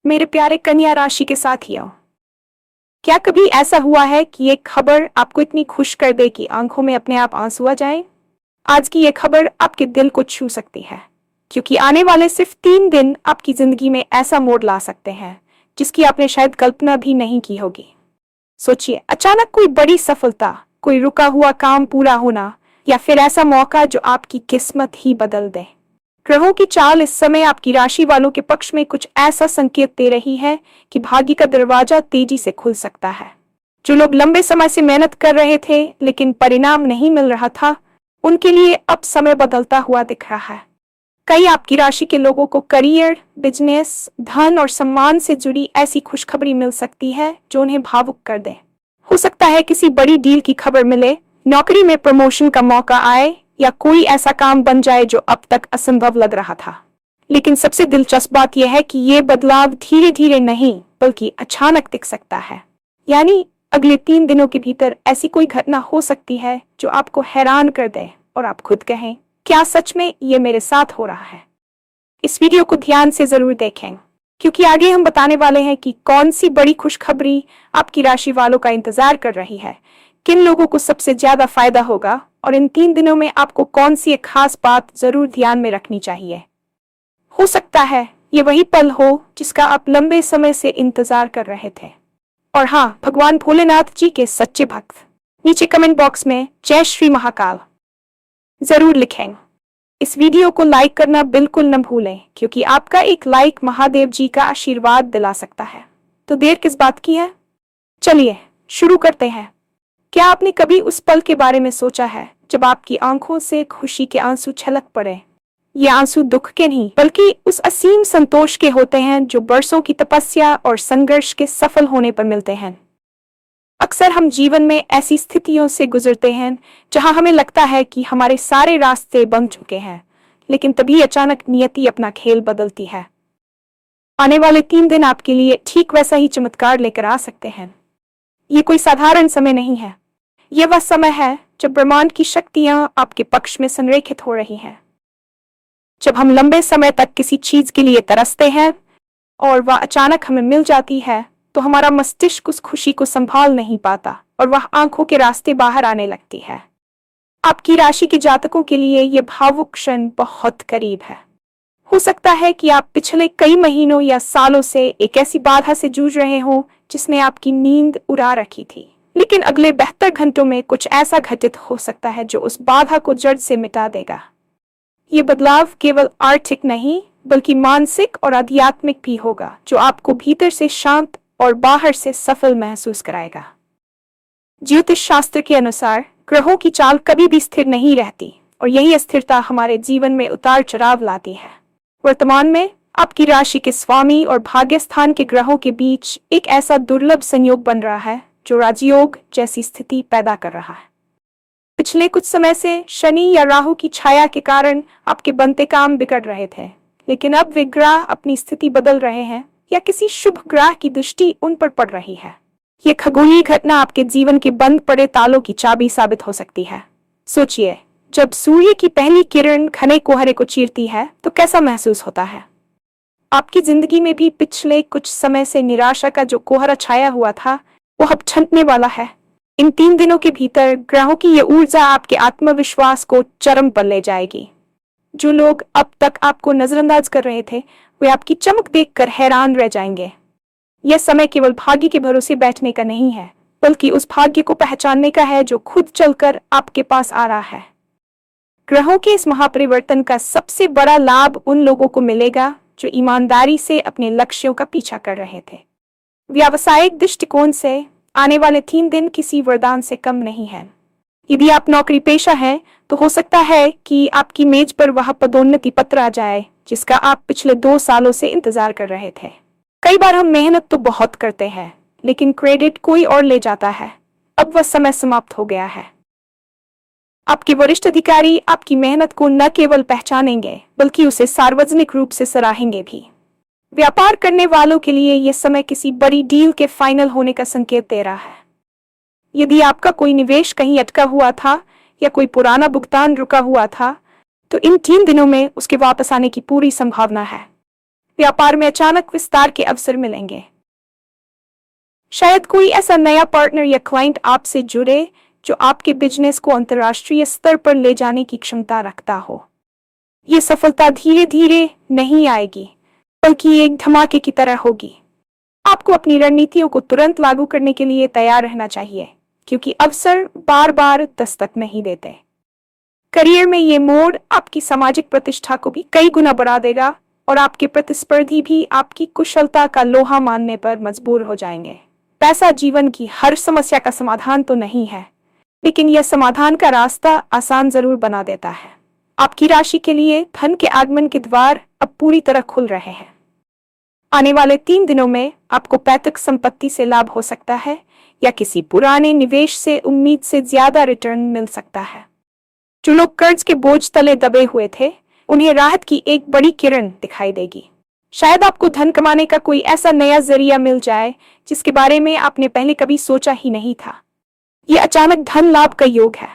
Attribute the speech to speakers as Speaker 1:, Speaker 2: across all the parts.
Speaker 1: मेरे प्यारे कन्या राशि के साथियों, क्या कभी ऐसा हुआ है कि ये खबर आपको इतनी खुश कर दे कि आंखों में अपने आप आंसू आ जाएं? आज की ये खबर आपके दिल को छू सकती है, क्योंकि आने वाले सिर्फ 3 दिन आपकी जिंदगी में ऐसा मोड़ ला सकते हैं जिसकी आपने शायद कल्पना भी नहीं की होगी। सोचिए, अचानक कोई बड़ी सफलता, कोई रुका हुआ काम पूरा होना, या फिर ऐसा मौका जो आपकी किस्मत ही बदल दे। ग्रहों की चाल इस समय आपकी राशि वालों के पक्ष में कुछ ऐसा संकेत दे रही है कि भाग्य का दरवाजा तेजी से खुल सकता है। जो लोग लंबे समय से मेहनत कर रहे थे लेकिन परिणाम नहीं मिल रहा था, उनके लिए अब समय बदलता हुआ दिख रहा है। कई आपकी राशि के लोगों को करियर, बिजनेस, धन और सम्मान से जुड़ी ऐसी खुशखबरी मिल सकती है जो उन्हें भावुक कर दे। हो सकता है किसी बड़ी डील की खबर मिले, नौकरी में प्रमोशन का मौका आए, या कोई ऐसा काम बन जाए जो अब तक असंभव लग रहा था। लेकिन सबसे दिलचस्प बात यह है कि ये बदलाव धीरे धीरे नहीं बल्कि अचानक दिख सकता है। यानी अगले 3 दिनों के भीतर ऐसी कोई घटना हो सकती है जो आपको हैरान कर दे और आप खुद कहें, क्या सच में ये मेरे साथ हो रहा है? इस वीडियो को ध्यान से जरूर देखें, क्योंकि आगे हम बताने वाले हैं कि कौन सी बड़ी खुशखबरी आपकी राशि वालों का इंतजार कर रही है, किन लोगों को सबसे ज्यादा फायदा होगा, और इन 3 दिनों में आपको कौन सी एक खास बात जरूर ध्यान में रखनी चाहिए। हो सकता है ये वही पल हो जिसका आप लंबे समय से इंतजार कर रहे थे। और हाँ, भगवान भोलेनाथ जी के सच्चे भक्त नीचे कमेंट बॉक्स में जय श्री महाकाल जरूर लिखें। इस वीडियो को लाइक करना बिल्कुल न भूलें, क्योंकि आपका एक लाइक महादेव जी का आशीर्वाद दिला सकता है। तो देर किस बात की है, चलिए शुरू करते हैं। क्या आपने कभी उस पल के बारे में सोचा है जब आपकी आंखों से खुशी के आंसू छलक पड़े? ये आंसू दुख के नहीं बल्कि उस असीम संतोष के होते हैं जो बरसों की तपस्या और संघर्ष के सफल होने पर मिलते हैं। अक्सर हम जीवन में ऐसी स्थितियों से गुजरते हैं जहां हमें लगता है कि हमारे सारे रास्ते बंद चुके हैं, लेकिन तभी अचानक नियति अपना खेल बदलती है। आने वाले 3 दिन आपके लिए ठीक वैसा ही चमत्कार लेकर आ सकते हैं। ये कोई साधारण समय नहीं है, यह वह समय है जब ब्रह्मांड की शक्तियां आपके पक्ष में संरेखित हो रही हैं। जब हम लंबे समय तक किसी चीज के लिए तरसते हैं और वह अचानक हमें मिल जाती है, तो हमारा मस्तिष्क उस खुशी को संभाल नहीं पाता और वह आंखों के रास्ते बाहर आने लगती है। आपकी राशि के जातकों के लिए यह भावुक क्षण बहुत करीब है। हो सकता है कि आप पिछले कई महीनों या सालों से एक ऐसी बाधा से जूझ रहे हो जिसने आपकी नींद उड़ा रखी थी, लेकिन अगले 72 घंटों में कुछ ऐसा घटित हो सकता है जो उस बाधा को जड़ से मिटा देगा। ये बदलाव केवल आर्थिक नहीं बल्कि मानसिक और आध्यात्मिक भी होगा, जो आपको भीतर से शांत और बाहर से सफल महसूस कराएगा। ज्योतिष शास्त्र के अनुसार ग्रहों की चाल कभी भी स्थिर नहीं रहती, और यही अस्थिरता हमारे जीवन में उतार चढ़ाव लाती है। वर्तमान में आपकी राशि के स्वामी और भाग्य स्थान के ग्रहों के बीच एक ऐसा दुर्लभ संयोग बन रहा है जो राजयोग जैसी स्थिति पैदा कर रहा है। पिछले कुछ समय से शनि या राहु की छाया के कारण आपके बनते काम बिगड़ रहे थे, लेकिन अब वे ग्रह अपनी स्थिति बदल रहे हैं या किसी शुभ ग्रह की दृष्टि उन पर पड़ रही है। यह खगोलीय घटना आपके जीवन के बंद पड़े तालों की चाबी साबित हो सकती है। सोचिए, जब सूर्य की पहली किरण घने कोहरे को चीरती है तो कैसा महसूस होता है? आपकी जिंदगी में भी पिछले कुछ समय से निराशा का जो कोहरा छाया हुआ था वो अब छंटने वाला है। इन 3 दिनों के भीतर ग्रहों की ये ऊर्जा आपके आत्मविश्वास को चरम पर ले जाएगी। जो लोग अब तक आपको नजरअंदाज कर रहे थे, वे आपकी चमक देखकर हैरान रह जाएंगे। यह समय केवल भाग्य के भरोसे बैठने का नहीं है, बल्कि उस भाग्य को पहचानने का है जो खुद चलकर आपके पास आ रहा है। ग्रहों के इस महापरिवर्तन का सबसे बड़ा लाभ उन लोगों को मिलेगा जो ईमानदारी से अपने लक्ष्यों का पीछा कर रहे थे। व्यावसायिक दृष्टिकोण से आने वाले 3 दिन किसी वरदान से कम नहीं है। यदि आप नौकरी पेशा हैं, तो हो सकता है कि आपकी मेज पर वह पदोन्नति पत्र आ जाए जिसका आप पिछले 2 सालों से इंतजार कर रहे थे। कई बार हम मेहनत तो बहुत करते हैं, लेकिन क्रेडिट कोई और ले जाता है। अब वह समय समाप्त हो गया है। आपके वरिष्ठ अधिकारी आपकी मेहनत को न केवल पहचानेंगे बल्कि उसे सार्वजनिक रूप से सराहेंगे भी। व्यापार करने वालों के लिए यह समय किसी बड़ी डील के फाइनल होने का संकेत दे रहा है। यदि आपका कोई निवेश कहीं अटका हुआ था या कोई पुराना भुगतान रुका हुआ था, तो इन 3 दिनों में उसके वापस आने की पूरी संभावना है। व्यापार में अचानक विस्तार के अवसर मिलेंगे। शायद कोई ऐसा नया पार्टनर या क्लाइंट आपसे जुड़े जो आपके बिजनेस को अंतर्राष्ट्रीय स्तर पर ले जाने की क्षमता रखता हो। ये सफलता धीरे धीरे नहीं आएगी, बल्कि एक धमाके की तरह होगी। आपको अपनी रणनीतियों को तुरंत लागू करने के लिए तैयार रहना चाहिए, क्योंकि अवसर बार बार दस्तक नहीं देते। करियर में ये मोड़ आपकी सामाजिक प्रतिष्ठा को भी कई गुना बढ़ा देगा और आपके प्रतिस्पर्धी भी आपकी कुशलता का लोहा मानने पर मजबूर हो जाएंगे। पैसा जीवन की हर समस्या का समाधान तो नहीं है, लेकिन यह समाधान का रास्ता आसान जरूर बना देता है। आपकी राशि के लिए धन के आगमन के द्वार अब पूरी तरह खुल रहे हैं। आने वाले 3 दिनों में आपको पैतृक संपत्ति से लाभ हो सकता है या किसी पुराने निवेश से उम्मीद से ज्यादा रिटर्न मिल सकता है। जो लोग कर्ज के बोझ तले दबे हुए थे, उन्हें राहत की एक बड़ी किरण दिखाई देगी। शायद आपको धन कमाने का कोई ऐसा नया जरिया मिल जाए जिसके बारे में आपने पहले कभी सोचा ही नहीं था। यह अचानक धन लाभ का योग है।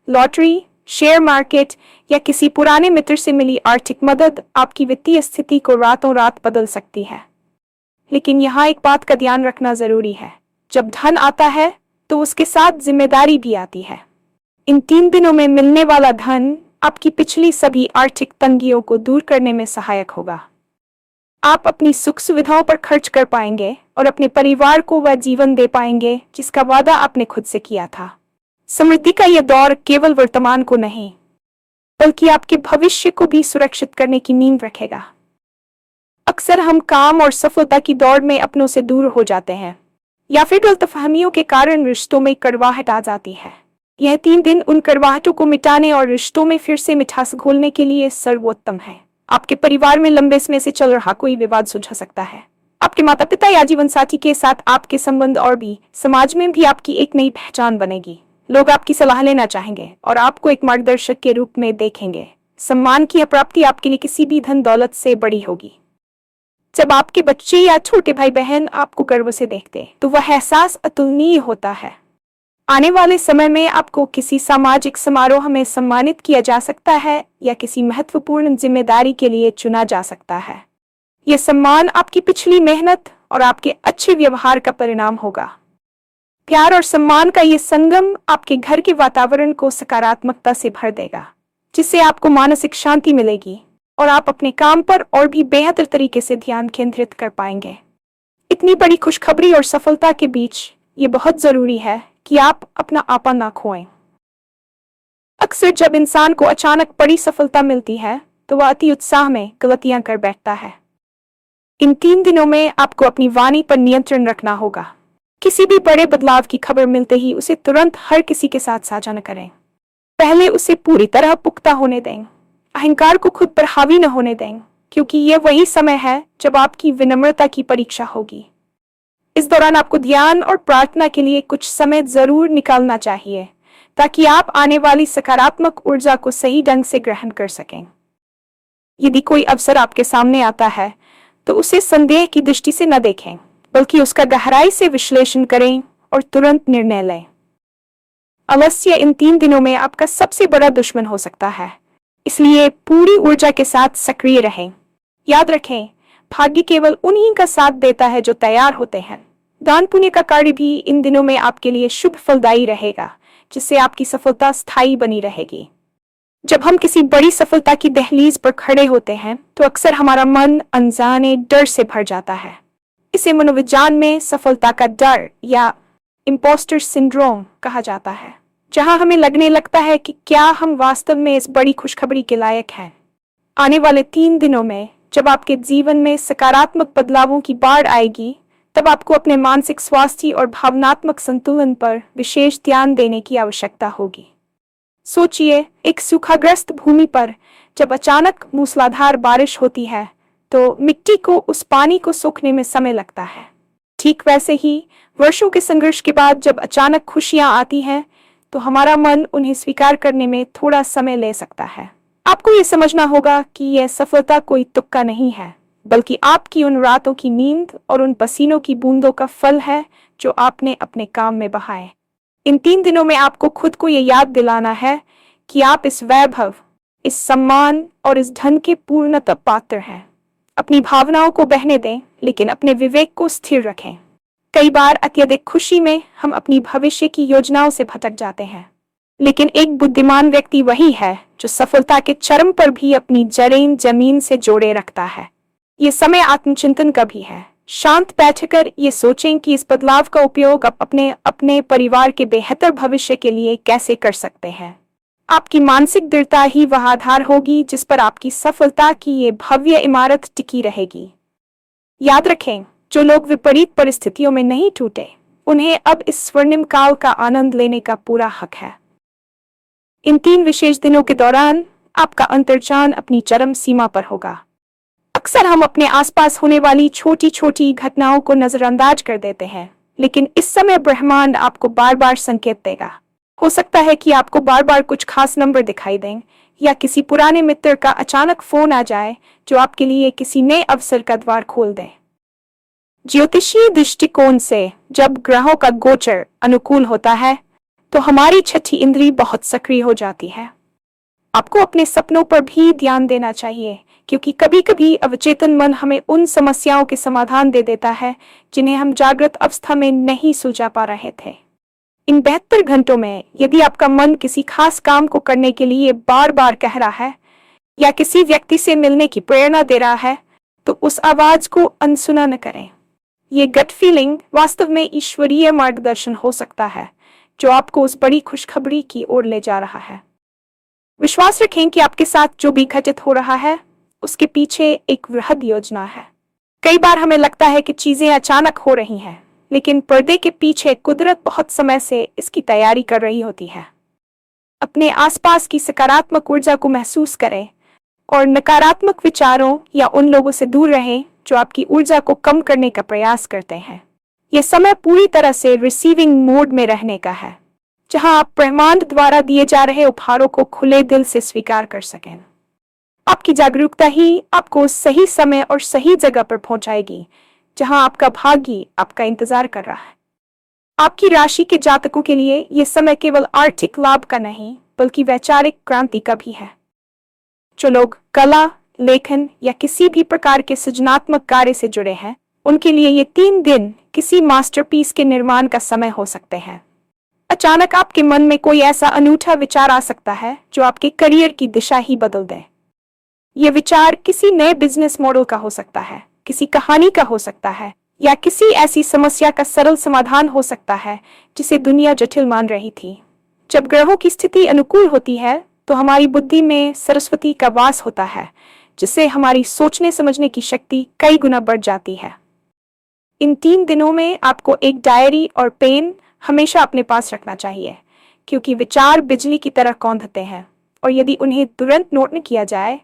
Speaker 1: लॉटरी, शेयर मार्केट या किसी पुराने मित्र से मिली आर्थिक मदद आपकी वित्तीय स्थिति को रातों रात बदल सकती है। लेकिन यहाँ एक बात का ध्यान रखना जरूरी है, जब धन आता है तो उसके साथ जिम्मेदारी भी आती है। इन 3 दिनों में मिलने वाला धन आपकी पिछली सभी आर्थिक तंगियों को दूर करने में सहायक होगा। आप अपनी सुख सुविधाओं पर खर्च कर पाएंगे और अपने परिवार को वह जीवन दे पाएंगे जिसका वादा आपने खुद से किया था। समृद्धि का यह दौर केवल वर्तमान को नहीं, बल्कि आपके भविष्य को भी सुरक्षित करने की नींव रखेगा। अक्सर हम काम और सफलता की दौड़ में अपनों से दूर हो जाते हैं, या फिर गलतफहमियों के कारण रिश्तों में कड़वाहट आ जाती है। यह 3 दिन उन कड़वाहटों को मिटाने और रिश्तों में फिर से मिठास घोलने के लिए सर्वोत्तम है। आपके परिवार में लंबे समय से चल रहा कोई विवाद सुलझ सकता है। आपके माता पिता या जीवन साथी के साथ आपके संबंध और भी समाज में भी आपकी एक नई पहचान बनेगी। लोग आपकी सलाह लेना चाहेंगे और आपको एक मार्गदर्शक के रूप में देखेंगे। सम्मान की प्राप्ति आपके लिए किसी भी धन दौलत से बड़ी होगी। जब आपके बच्चे या छोटे भाई बहन आपको गर्व से देखते तो वह एहसास अतुलनीय होता है। आने वाले समय में आपको किसी सामाजिक समारोह में सम्मानित किया जा सकता है या किसी महत्वपूर्ण जिम्मेदारी के लिए चुना जा सकता है। यह सम्मान आपकी पिछली मेहनत और आपके अच्छे व्यवहार का परिणाम होगा। प्यार और सम्मान का ये संगम आपके घर के वातावरण को सकारात्मकता से भर देगा, जिससे आपको मानसिक शांति मिलेगी और आप अपने काम पर और भी बेहतर तरीके से ध्यान केंद्रित कर पाएंगे। इतनी बड़ी खुशखबरी और सफलता के बीच ये बहुत जरूरी है कि आप अपना आपा ना खोएं। अक्सर जब इंसान को अचानक बड़ी सफलता मिलती है तो वह अति उत्साह में गलतियां कर बैठता है। इन 3 दिनों में आपको अपनी वाणी पर नियंत्रण रखना होगा। किसी भी बड़े बदलाव की खबर मिलते ही उसे तुरंत हर किसी के साथ साझा न करें। पहले उसे पूरी तरह पुख्ता होने दें। अहंकार को खुद पर हावी न होने दें, क्योंकि यह वही समय है जब आपकी विनम्रता की परीक्षा होगी। इस दौरान आपको ध्यान और प्रार्थना के लिए कुछ समय जरूर निकालना चाहिए, ताकि आप आने वाली सकारात्मक ऊर्जा को सही ढंग से ग्रहण कर सकें। यदि कोई अवसर आपके सामने आता है तो उसे संदेह की दृष्टि से न देखें, बल्कि उसका गहराई से विश्लेषण करें और तुरंत निर्णय लें। आलस्य इन 3 दिनों में आपका सबसे बड़ा दुश्मन हो सकता है, इसलिए पूरी ऊर्जा के साथ सक्रिय रहें। याद रखें, भाग्य केवल उन्हीं का साथ देता है जो तैयार होते हैं। दान पुण्य का कार्य भी इन दिनों में आपके लिए शुभ फलदायी रहेगा, जिससे आपकी सफलता स्थायी बनी रहेगी। जब हम किसी बड़ी सफलता की दहलीज पर खड़े होते हैं तो अक्सर हमारा मन अनजाने डर से भर जाता है। इसे मनोविज्ञान में सफलता का डर या इम्पोस्टर सिंड्रोम कहा जाता है, जहां हमें लगने लगता है कि क्या हम वास्तव में इस बड़ी खुशखबरी के लायक हैं। आने वाले 3 दिनों में जब आपके जीवन में सकारात्मक बदलावों की बाढ़ आएगी, तब आपको अपने मानसिक स्वास्थ्य और भावनात्मक संतुलन पर विशेष ध्यान देने की आवश्यकता होगी। सोचिए, एक सूखाग्रस्त भूमि पर जब अचानक मूसलाधार बारिश होती है तो मिट्टी को उस पानी को सोखने में समय लगता है। ठीक वैसे ही वर्षों के संघर्ष के बाद जब अचानक खुशियां आती हैं तो हमारा मन उन्हें स्वीकार करने में थोड़ा समय ले सकता है। आपको ये समझना होगा कि यह सफलता कोई तुक्का नहीं है, बल्कि आपकी उन रातों की नींद और उन पसीनों की बूंदों का फल है जो आपने अपने काम में बहाए। इन 3 दिनों में आपको खुद को ये याद दिलाना है कि आप इस वैभव, इस सम्मान और इस धन के पूर्णतः पात्र हैं। अपनी भावनाओं को बहने दें, लेकिन अपने विवेक को स्थिर रखें। कई बार अत्यधिक खुशी में हम अपनी भविष्य की योजनाओं से भटक जाते हैं, लेकिन एक बुद्धिमान व्यक्ति वही है जो सफलता के चरम पर भी अपनी जड़ें जमीन से जोड़े रखता है। ये समय आत्मचिंतन का भी है। शांत बैठकर ये सोचें कि इस बदलाव का उपयोग आप अपने अपने परिवार के बेहतर भविष्य के लिए कैसे कर सकते हैं। आपकी मानसिक दृढ़ता ही वह आधार होगी जिस पर आपकी सफलता की ये भव्य इमारत टिकी रहेगी। याद रखें, जो लोग विपरीत परिस्थितियों में नहीं टूटे, उन्हें अब इस स्वर्णिम काल का आनंद लेने का पूरा हक है। इन 3 विशेष दिनों के दौरान आपका अंतर्ज्ञान अपनी चरम सीमा पर होगा। अक्सर हम अपने आसपास होने वाली छोटी छोटी घटनाओं को नजरअंदाज कर देते हैं, लेकिन इस समय ब्रह्मांड आपको बार बार संकेत देगा। हो सकता है कि आपको बार बार कुछ खास नंबर दिखाई दें, या किसी पुराने मित्र का अचानक फोन आ जाए जो आपके लिए किसी नए अवसर का द्वार खोल दे। ज्योतिषीय दृष्टिकोण से जब ग्रहों का गोचर अनुकूल होता है तो हमारी छठी इंद्री बहुत सक्रिय हो जाती है। आपको अपने सपनों पर भी ध्यान देना चाहिए, क्योंकि कभी कभी अवचेतन मन हमें उन समस्याओं के समाधान दे देता है जिन्हें हम जागृत अवस्था में नहीं सुलझा पा रहे थे। इन 72 घंटों में यदि आपका मन किसी खास काम को करने के लिए बार बार कह रहा है या किसी व्यक्ति से मिलने की प्रेरणा दे रहा है, तो उस आवाज को अनसुना न करें। ये गट फीलिंग वास्तव में ईश्वरीय मार्गदर्शन हो सकता है जो आपको उस बड़ी खुशखबरी की ओर ले जा रहा है। विश्वास रखें कि आपके साथ जो भी घटित हो रहा है उसके पीछे एक वृहद योजना है। कई बार हमें लगता है कि चीजें अचानक हो रही हैं, लेकिन पर्दे के पीछे कुदरत बहुत समय से इसकी तैयारी कर रही होती है। अपने आसपास की सकारात्मक ऊर्जा को महसूस करें और नकारात्मक विचारों या उन लोगों से दूर रहें जो आपकी ऊर्जा को कम करने का प्रयास करते हैं। यह समय पूरी तरह से रिसीविंग मोड में रहने का है, जहां आप ब्रह्मांड द्वारा दिए जा रहे उपहारों को खुले दिल से स्वीकार कर सकें। आपकी जागरूकता ही आपको उस सही समय और सही जगह पर पहुंचाएगी जहां आपका भाग्य आपका इंतजार कर रहा है। आपकी राशि के जातकों के लिए यह समय केवल आर्थिक लाभ का नहीं, बल्कि वैचारिक क्रांति का भी है। जो लोग कला, लेखन या किसी भी प्रकार के सृजनात्मक कार्य से जुड़े हैं, उनके लिए ये 3 दिन किसी मास्टरपीस के निर्माण का समय हो सकते हैं। अचानक आपके मन में कोई ऐसा अनूठा विचार आ सकता है जो आपके करियर की दिशा ही बदल दे। यह विचार किसी नए बिजनेस मॉडल का हो सकता है, किसी कहानी का हो सकता है, या किसी ऐसी समस्या का सरल समाधान हो सकता है जिसे दुनिया जटिल मान रही थी। जब ग्रहों की स्थिति अनुकूल होती है तो हमारी बुद्धि में सरस्वती का वास होता है, जिससे हमारी सोचने समझने की शक्ति कई गुना बढ़ जाती है। इन 3 दिनों में आपको एक डायरी और पेन हमेशा अपने पास रखना चाहिए, क्योंकि विचार बिजली की तरह कौंधते हैं और यदि उन्हें तुरंत नोट न किया जाए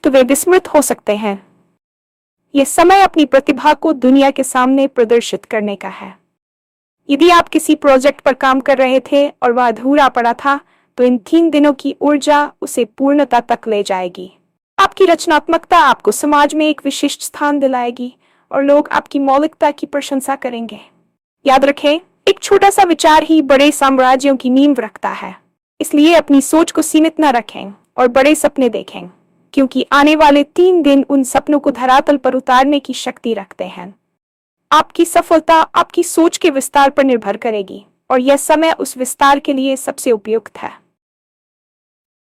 Speaker 1: तो वे विस्मृत हो सकते हैं। यह समय अपनी प्रतिभा को दुनिया के सामने प्रदर्शित करने का है। यदि आप किसी प्रोजेक्ट पर काम कर रहे थे और वह अधूरा पड़ा था, तो इन 3 दिनों की ऊर्जा उसे पूर्णता तक ले जाएगी। आपकी रचनात्मकता आपको समाज में एक विशिष्ट स्थान दिलाएगी और लोग आपकी मौलिकता की प्रशंसा करेंगे। याद रखें, एक छोटा सा विचार ही बड़े साम्राज्यों की नींव रखता है। इसलिए अपनी सोच को सीमित न रखें और बड़े सपने देखें, क्योंकि आने वाले 3 दिन उन सपनों को धरातल पर उतारने की शक्ति रखते हैं। आपकी सफलता आपकी सोच के विस्तार पर निर्भर करेगी और यह समय उस विस्तार के लिए सबसे उपयुक्त है।